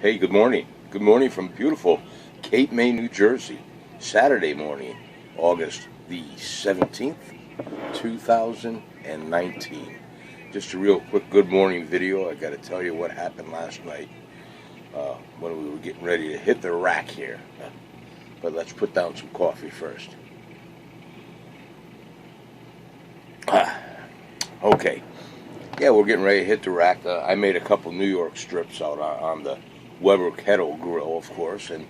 Hey, good morning. Good morning from beautiful Cape May, New Jersey. Saturday morning, August the 17th, 2019. Just a real quick good morning video. I got to tell you what happened last night when we were getting ready to hit the rack here. But let's put down some coffee first. Okay. Yeah, we're getting ready to hit the rack. I made a couple New York strips out on the Weber Kettle Grill, of course, and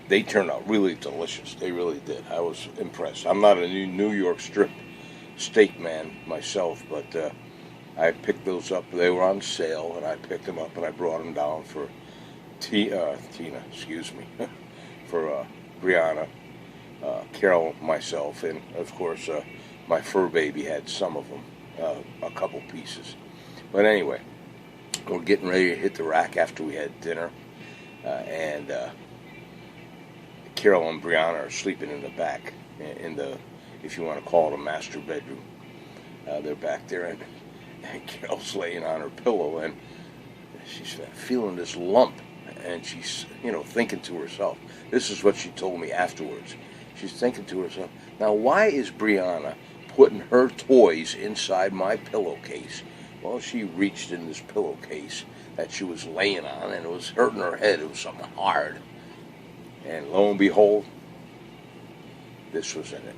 they turned out really delicious. They really did. I was impressed. I'm not a New York strip steak man myself, but I picked those up. They were on sale, and I picked them up and I brought them down for Tina, excuse me, for Brianna, Carol, myself, and of course my fur baby had some of them, a couple pieces. But anyway, we're getting ready to hit the rack after we had dinner, and Carol and Brianna are sleeping in the back, in the, if you want to call it a master bedroom. They're back there, and Carol's laying on her pillow, and she's feeling this lump, and she's, thinking to herself. This is what she told me afterwards. She's thinking to herself, now why is Brianna putting her toys inside my pillowcase? Well, she reached in this pillowcase that she was laying on, and it was hurting her head. It was something hard. And lo and behold, this was in it.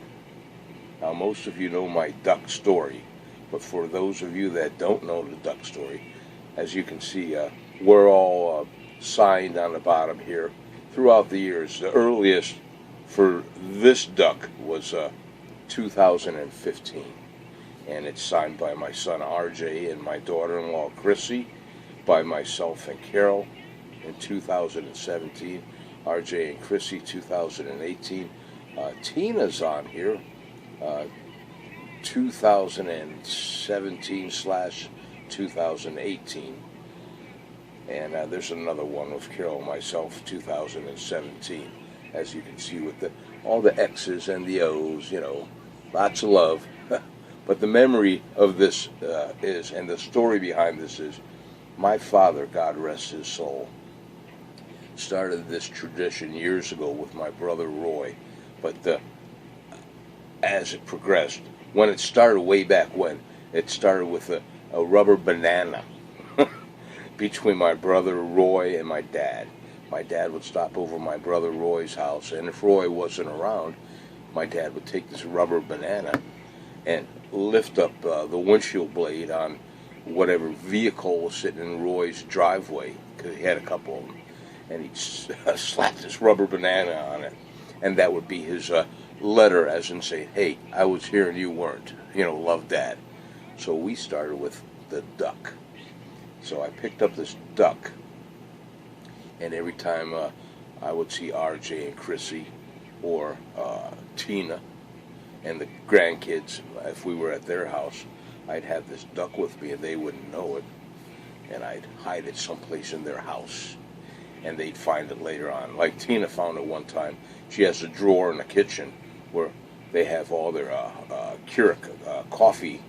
Now, most of you know my duck story, but for those of you that don't know the duck story, as you can see, we're all signed on the bottom here throughout the years. The earliest for this duck was 2015. And it's signed by my son RJ and my daughter-in-law Chrissy, by myself and Carol in 2017, RJ and Chrissy 2018. Tina's on here, 2017/2018, and there's another one with Carol and myself, 2017. As you can see with all the X's and the O's, lots of love. But the memory of this is, and the story behind this is, my father, God rest his soul, started this tradition years ago with my brother Roy. But as it progressed, when it started way back when, it started with a rubber banana between my brother Roy and my dad. My dad would stop over my brother Roy's house, and if Roy wasn't around, my dad would take this rubber banana and lift up the windshield blade on whatever vehicle was sitting in Roy's driveway, because he had a couple of them, and he'd slap this rubber banana on it, and that would be his letter, as in saying, hey, I was here and you weren't, love Dad. So we started with the duck. So I picked up this duck, and every time I would see RJ and Chrissy or Tina and the grandkids, if we were at their house, I'd have this duck with me, and they wouldn't know it, and I'd hide it someplace in their house, and they'd find it later on. Like Tina found it one time. She has a drawer in the kitchen where they have all their Keurig coffee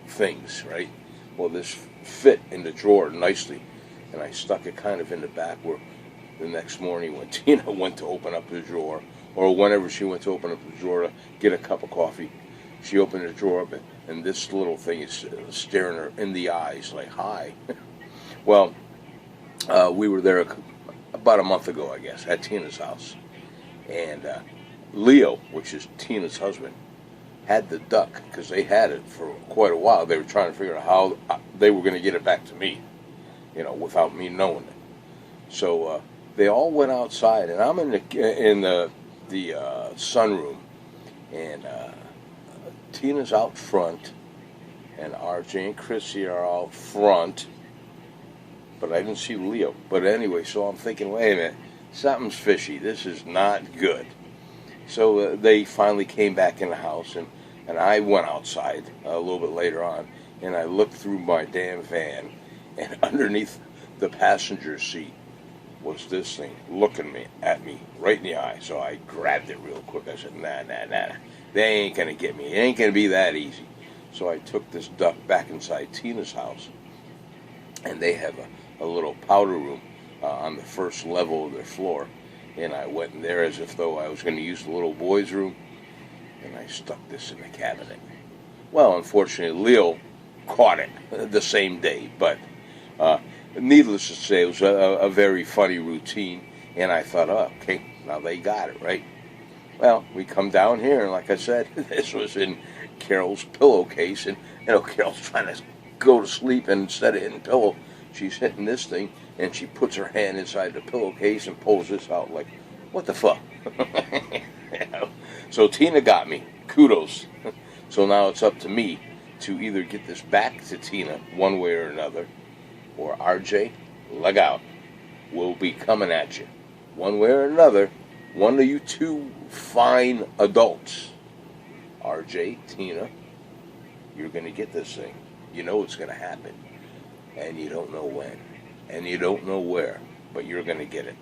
things, right? Well, this fit in the drawer nicely, and I stuck it kind of in the back where the next morning when Tina went to open up the drawer, or whenever she went to open up the drawer to get a cup of coffee, she opened the drawer up, and this little thing is staring her in the eyes like, hi. Well, we were there about a month ago, I guess, at Tina's house. And Leo, which is Tina's husband, had the duck, because they had it for quite a while. They were trying to figure out how they were going to get it back to me, without me knowing it. So they all went outside, and I'm in the sunroom, and Tina's out front, and RJ and Chrissy are out front, but I didn't see Leo. But anyway, so I'm thinking, wait a minute, something's fishy. This is not good. So they finally came back in the house, and I went outside a little bit later on, and I looked through my damn van, and underneath the passenger seat was this thing looking at me right in the eye. So I grabbed it real quick. I said, nah, they ain't going to get me. It ain't going to be that easy. So I took this duck back inside Tina's house, and they have a little powder room on the first level of their floor. And I went in there as if though I was going to use the little boy's room, and I stuck this in the cabinet. Well, unfortunately, Leo caught it the same day, but needless to say, it was a very funny routine, and I thought, oh, okay, now they got it, right? Well, we come down here, and like I said, this was in Carol's pillowcase, and Carol's trying to go to sleep, and instead of hitting pillow, she's hitting this thing, and she puts her hand inside the pillowcase and pulls this out like, what the fuck? So Tina got me. Kudos. So now it's up to me to either get this back to Tina one way or another, or RJ, leg out. We'll be coming at you. One way or another, one of you two fine adults, RJ, Tina, you're going to get this thing. You know it's going to happen. And you don't know when. And you don't know where. But you're going to get it.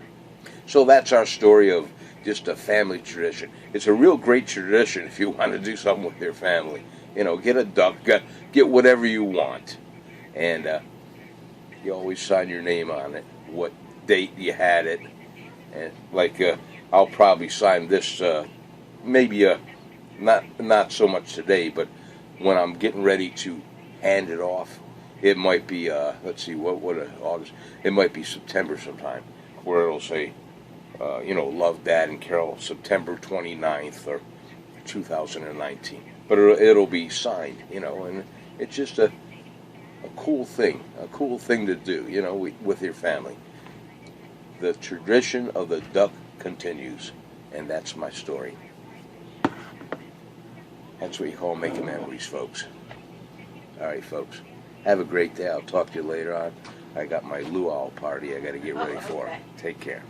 So that's our story of just a family tradition. It's a real great tradition if you want to do something with your family. Get a duck, get whatever you want. And you always sign your name on it, what date you had it. And like I'll probably sign this maybe not so much today, but when I'm getting ready to hand it off, it might be let's see, what August, it might be September sometime, where it'll say love, Dad and Carol, September 29th or 2019. But it'll be signed, and it's just a cool thing to do, with your family. The tradition of the duck continues, and that's my story. That's what you call making memories, folks. All right, folks. Have a great day. I'll talk to you later on. I got my luau party I got to get ready for. Okay. Take care.